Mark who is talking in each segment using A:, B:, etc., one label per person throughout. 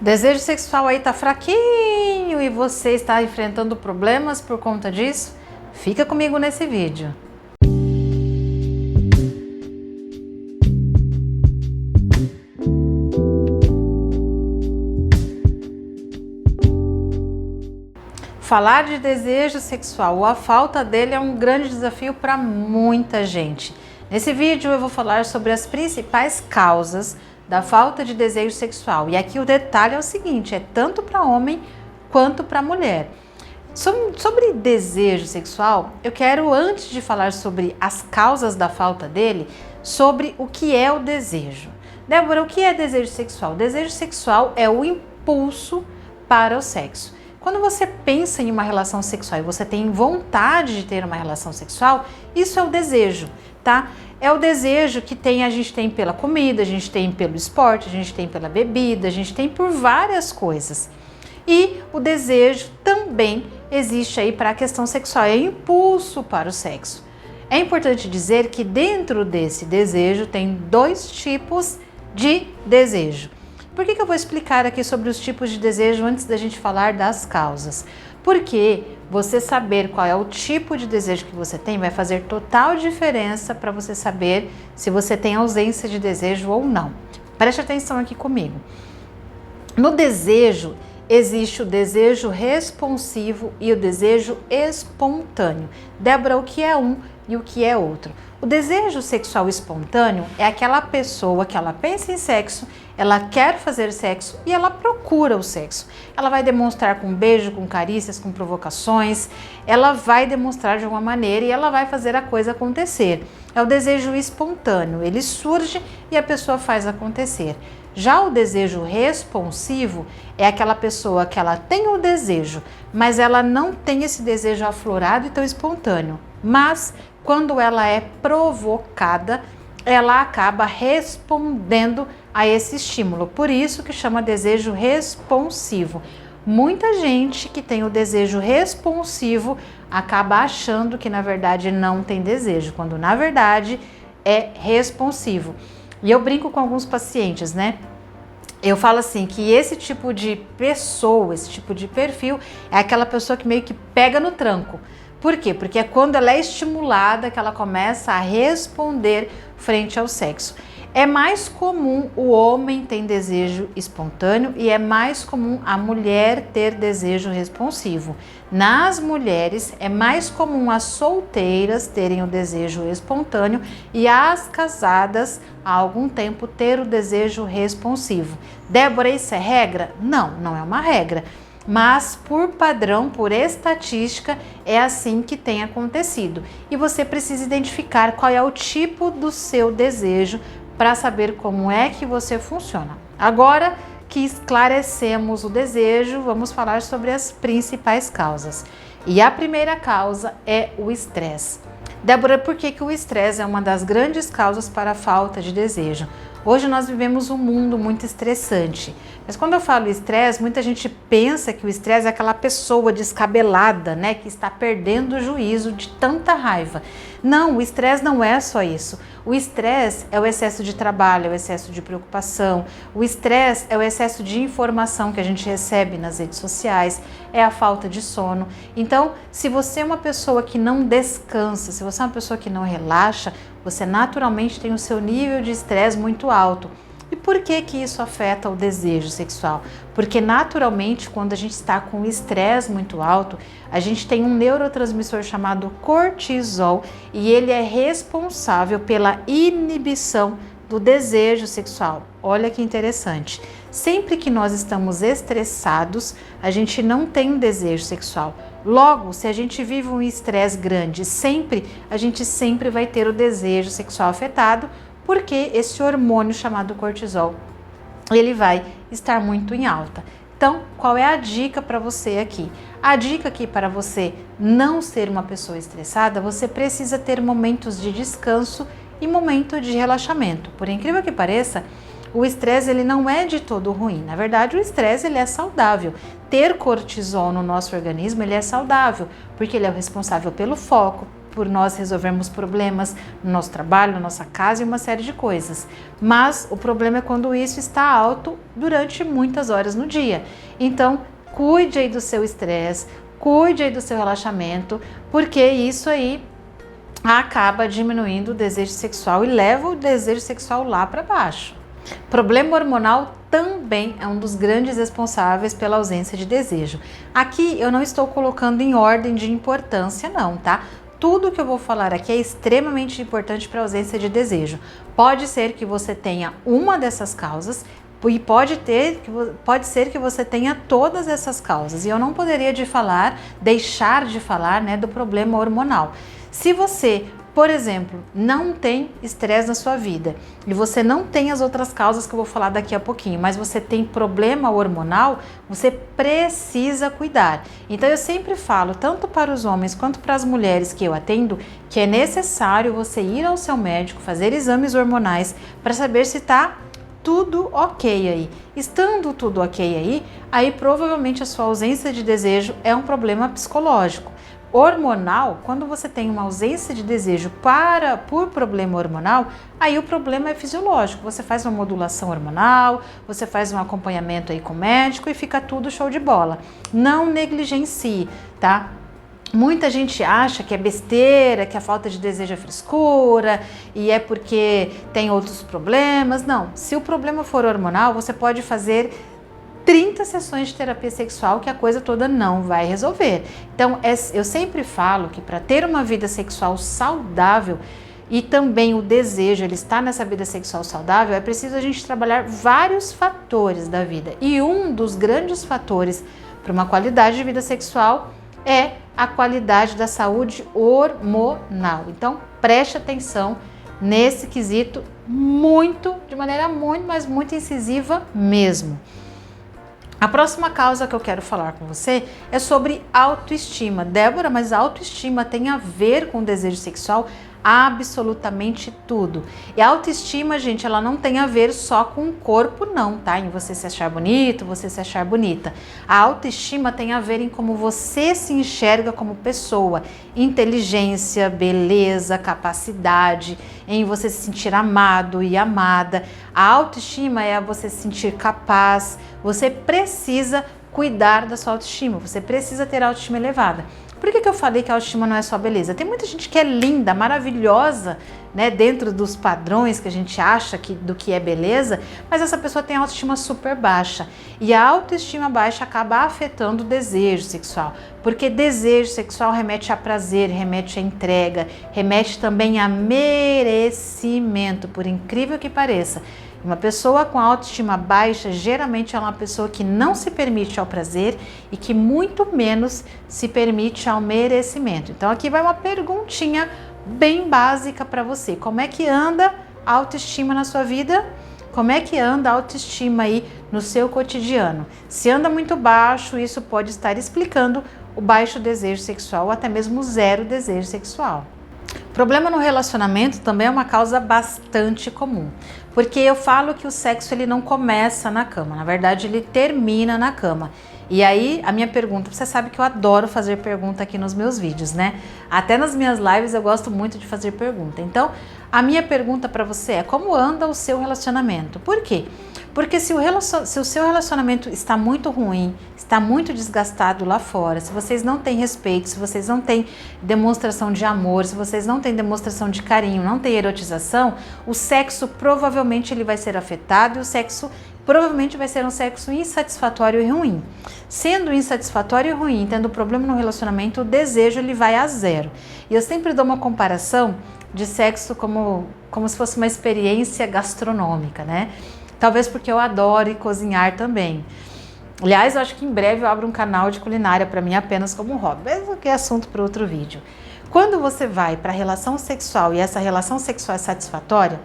A: Desejo sexual aí tá fraquinho e você está enfrentando problemas por conta disso? Fica comigo nesse vídeo. Falar de desejo sexual ou a falta dele é um grande desafio para muita gente. Nesse vídeo eu vou falar sobre as principais causas da falta de desejo sexual. E aqui o detalhe é o seguinte, é tanto para homem quanto para mulher. Sobre desejo sexual, eu quero, antes de falar sobre as causas da falta dele, sobre o que é o desejo. Débora, o que é desejo sexual? Desejo sexual é o impulso para o sexo. Quando você pensa em uma relação sexual e você tem vontade de ter uma relação sexual, isso é o desejo, tá? É o desejo que a gente tem pela comida, a gente tem pelo esporte, a gente tem pela bebida, a gente tem por várias coisas. E o desejo também existe aí para a questão sexual, é impulso para o sexo. É importante dizer que dentro desse desejo tem dois tipos de desejo. Por que eu vou explicar aqui sobre os tipos de desejo antes da gente falar das causas? Porque você saber qual é o tipo de desejo que você tem vai fazer total diferença para você saber se você tem ausência de desejo ou não. Preste atenção aqui comigo. No desejo, existe o desejo responsivo e o desejo espontâneo. Débora, o que é um e o que é outro? O desejo sexual espontâneo é aquela pessoa que ela pensa em sexo, ela quer fazer sexo e ela procura o sexo. Ela vai demonstrar com beijo, com carícias, com provocações, ela vai demonstrar de alguma maneira e ela vai fazer a coisa acontecer. É o desejo espontâneo, ele surge e a pessoa faz acontecer. Já o desejo responsivo é aquela pessoa que ela tem o desejo, mas ela não tem esse desejo aflorado e tão espontâneo. Mas quando ela é provocada, ela acaba respondendo a esse estímulo. Por isso que chama desejo responsivo. Muita gente que tem o desejo responsivo acaba achando que na verdade não tem desejo, quando na verdade é responsivo. E eu brinco com alguns pacientes, né? Eu falo assim, que esse tipo de pessoa, esse tipo de perfil, é aquela pessoa que meio que pega no tranco. Por quê? Porque é quando ela é estimulada que ela começa a responder frente ao sexo. É mais comum o homem ter desejo espontâneo e é mais comum a mulher ter desejo responsivo. Nas mulheres, é mais comum as solteiras terem o desejo espontâneo e as casadas, há algum tempo, ter o desejo responsivo. Débora, isso é regra? Não, não é uma regra. Mas por padrão, por estatística, é assim que tem acontecido. E você precisa identificar qual é o tipo do seu desejo para saber como é que você funciona. Agora que esclarecemos o desejo, vamos falar sobre as principais causas. E a primeira causa é o estresse. Débora, por que o estresse é uma das grandes causas para a falta de desejo? Hoje nós vivemos um mundo muito estressante, mas quando eu falo estresse, muita gente pensa que o estresse é aquela pessoa descabelada, né, que está perdendo o juízo de tanta raiva. Não, o estresse não é só isso. O estresse é o excesso de trabalho, é o excesso de preocupação, o estresse é o excesso de informação que a gente recebe nas redes sociais, é a falta de sono. Então, se você é uma pessoa que não descansa, se você é uma pessoa que não relaxa, você naturalmente tem o seu nível de estresse muito alto. E por que isso afeta o desejo sexual? Porque naturalmente, quando a gente está com o estresse muito alto, a gente tem um neurotransmissor chamado cortisol e ele é responsável pela inibição do desejo sexual. Olha que interessante. Sempre que nós estamos estressados, a gente não tem um desejo sexual. Logo, se a gente vive um estresse grande, a gente sempre vai ter o desejo sexual afetado, porque esse hormônio chamado cortisol, ele vai estar muito em alta. Então, qual é a dica para você aqui? A dica aqui para você não ser uma pessoa estressada, você precisa ter momentos de descanso e momento de relaxamento. Por incrível que pareça, o estresse ele não é de todo ruim. Na verdade, o estresse ele é saudável. Ter cortisol no nosso organismo ele é saudável, porque ele é o responsável pelo foco, por nós resolvermos problemas no nosso trabalho, na nossa casa e uma série de coisas. Mas o problema é quando isso está alto durante muitas horas no dia. Então, cuide aí do seu estresse, cuide aí do seu relaxamento, porque isso aí acaba diminuindo o desejo sexual e leva o desejo sexual lá para baixo. Problema hormonal também é um dos grandes responsáveis pela ausência de desejo. Aqui eu não estou colocando em ordem de importância não, tá? Tudo que eu vou falar aqui é extremamente importante para a ausência de desejo. Pode ser que você tenha uma dessas causas e pode ser que você tenha todas essas causas. E eu não poderia deixar de falar, né, do problema hormonal. Se você, por exemplo, não tem estresse na sua vida e você não tem as outras causas que eu vou falar daqui a pouquinho, mas você tem problema hormonal, você precisa cuidar. Então eu sempre falo, tanto para os homens quanto para as mulheres que eu atendo, que é necessário você ir ao seu médico, fazer exames hormonais para saber se está tudo ok aí. Estando tudo ok aí provavelmente a sua ausência de desejo é um problema psicológico. Hormonal, quando você tem uma ausência de desejo por problema hormonal, aí o problema é fisiológico. Você faz uma modulação hormonal, você faz um acompanhamento aí com o médico e fica tudo show de bola. Não negligencie, tá? Muita gente acha que é besteira, que a falta de desejo é frescura e é porque tem outros problemas. Não, se o problema for hormonal, você pode fazer 30 sessões de terapia sexual que a coisa toda não vai resolver. Então, eu sempre falo que para ter uma vida sexual saudável e também o desejo, ele está nessa vida sexual saudável, é preciso a gente trabalhar vários fatores da vida. E um dos grandes fatores para uma qualidade de vida sexual é a qualidade da saúde hormonal. Então, preste atenção nesse quesito de maneira muito, mas muito incisiva mesmo. A próxima causa que eu quero falar com você é sobre autoestima. Débora, mas a autoestima tem a ver com o desejo sexual? Absolutamente tudo. E a autoestima, gente, ela não tem a ver só com o corpo não, tá? Em você se achar bonito, você se achar bonita. A autoestima tem a ver em como você se enxerga como pessoa. Inteligência, beleza, capacidade, em você se sentir amado e amada. A autoestima é você se sentir capaz. Você precisa cuidar da sua autoestima, você precisa ter a autoestima elevada. Por que eu falei que a autoestima não é só beleza? Tem muita gente que é linda, maravilhosa, né, dentro dos padrões que a gente acha do que é beleza, mas essa pessoa tem a autoestima super baixa. E a autoestima baixa acaba afetando o desejo sexual, porque desejo sexual remete a prazer, remete a entrega, remete também a merecimento, por incrível que pareça. Uma pessoa com autoestima baixa, geralmente é uma pessoa que não se permite ao prazer e que muito menos se permite ao merecimento. Então aqui vai uma perguntinha bem básica para você. Como é que anda a autoestima na sua vida? Como é que anda a autoestima aí no seu cotidiano? Se anda muito baixo, isso pode estar explicando o baixo desejo sexual ou até mesmo o zero desejo sexual. Problema no relacionamento também é uma causa bastante comum, porque eu falo que o sexo ele não começa na cama, na verdade ele termina na cama. E aí a minha pergunta, você sabe que eu adoro fazer pergunta aqui nos meus vídeos, né? Até nas minhas lives eu gosto muito de fazer pergunta. Então a minha pergunta para você é: como anda o seu relacionamento? Por quê? Porque se o seu relacionamento está muito ruim, está muito desgastado lá fora, se vocês não têm respeito, se vocês não têm demonstração de amor, se vocês não têm demonstração de carinho, não têm erotização, o sexo provavelmente ele vai ser afetado e o sexo provavelmente vai ser um sexo insatisfatório e ruim. Sendo insatisfatório e ruim, tendo problema no relacionamento, o desejo ele vai a zero. E eu sempre dou uma comparação de sexo como se fosse uma experiência gastronômica, né? Talvez porque eu adoro cozinhar também. Aliás, eu acho que em breve eu abro um canal de culinária para mim apenas como hobby, mesmo que é assunto para outro vídeo. Quando você vai para a relação sexual e essa relação sexual é satisfatória,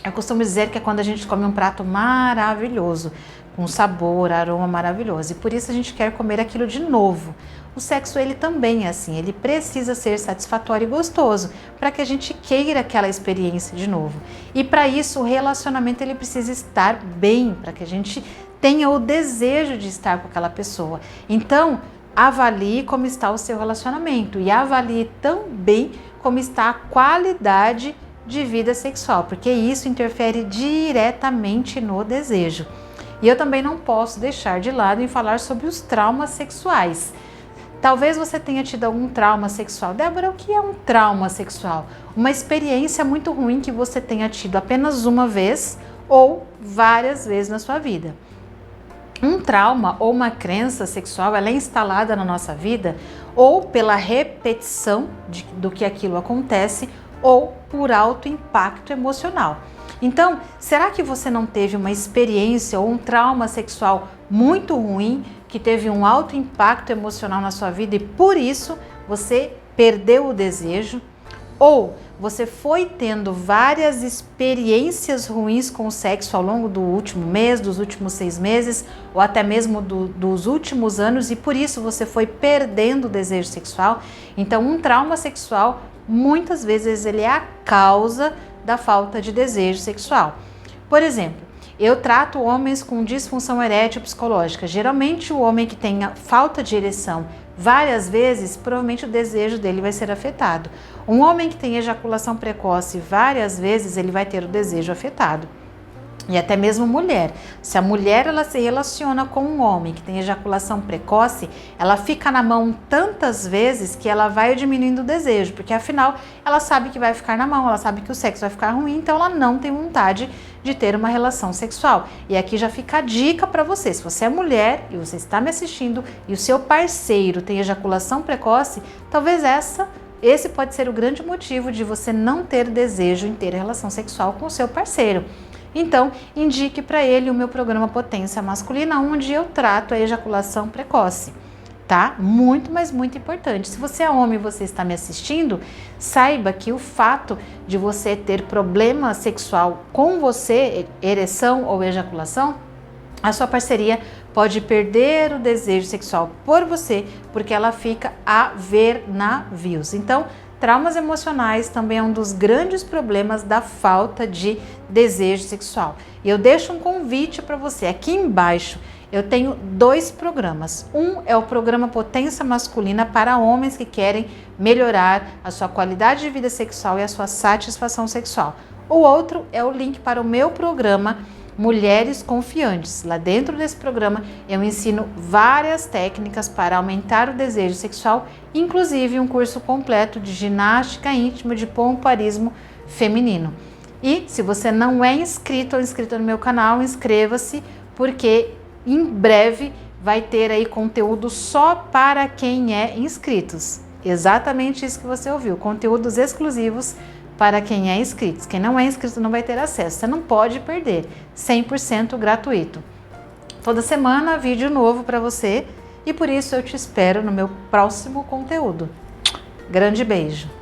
A: eu costumo dizer que é quando a gente come um prato maravilhoso, com sabor, aroma maravilhoso. E por isso a gente quer comer aquilo de novo. O sexo ele também é assim, ele precisa ser satisfatório e gostoso para que a gente queira aquela experiência de novo. E para isso o relacionamento ele precisa estar bem, para que a gente tenha o desejo de estar com aquela pessoa. Então, avalie como está o seu relacionamento e avalie também como está a qualidade de vida sexual, porque isso interfere diretamente no desejo. E eu também não posso deixar de lado em falar sobre os traumas sexuais. Talvez você tenha tido algum trauma sexual. Débora, o que é um trauma sexual? Uma experiência muito ruim que você tenha tido apenas uma vez ou várias vezes na sua vida. Um trauma ou uma crença sexual, ela é instalada na nossa vida ou pela repetição do que aquilo acontece ou por alto impacto emocional. Então, será que você não teve uma experiência ou um trauma sexual muito ruim, que teve um alto impacto emocional na sua vida e por isso você perdeu o desejo? Ou você foi tendo várias experiências ruins com o sexo ao longo do último mês, dos últimos 6 meses, ou até mesmo dos últimos anos e por isso você foi perdendo o desejo sexual? Então, um trauma sexual, muitas vezes, ele é a causa da falta de desejo sexual. Por exemplo, eu trato homens com disfunção erétil psicológica. Geralmente o homem que tenha falta de ereção várias vezes, provavelmente o desejo dele vai ser afetado. Um homem que tem ejaculação precoce várias vezes, ele vai ter o desejo afetado. E até mesmo mulher. Se a mulher ela se relaciona com um homem que tem ejaculação precoce, ela fica na mão tantas vezes que ela vai diminuindo o desejo, porque afinal ela sabe que vai ficar na mão, ela sabe que o sexo vai ficar ruim, então ela não tem vontade de ter uma relação sexual. E aqui já fica a dica para você, se você é mulher e você está me assistindo e o seu parceiro tem ejaculação precoce, talvez esse pode ser o grande motivo de você não ter desejo em ter relação sexual com o seu parceiro. Então, indique para ele o meu programa Potência Masculina, onde eu trato a ejaculação precoce, tá? Muito, mas muito importante. Se você é homem e você está me assistindo, saiba que o fato de você ter problema sexual com você, ereção ou ejaculação, a sua parceria pode perder o desejo sexual por você, porque ela fica a ver navios. Então, traumas emocionais também é um dos grandes problemas da falta de desejo sexual. E eu deixo um convite para você. Aqui embaixo eu tenho 2 programas. Um é o programa Potência Masculina para homens que querem melhorar a sua qualidade de vida sexual e a sua satisfação sexual. O outro é o link para o meu programa Mulheres Confiantes. Lá dentro desse programa eu ensino várias técnicas para aumentar o desejo sexual, inclusive um curso completo de ginástica íntima de pompoarismo feminino. E se você não é inscrito ou inscrita no meu canal, inscreva-se, porque em breve vai ter aí conteúdo só para quem é inscritos. Exatamente isso que você ouviu, conteúdos exclusivos para quem é inscrito. Quem não é inscrito não vai ter acesso, você não pode perder, 100% gratuito. Toda semana vídeo novo para você e por isso eu te espero no meu próximo conteúdo. Grande beijo!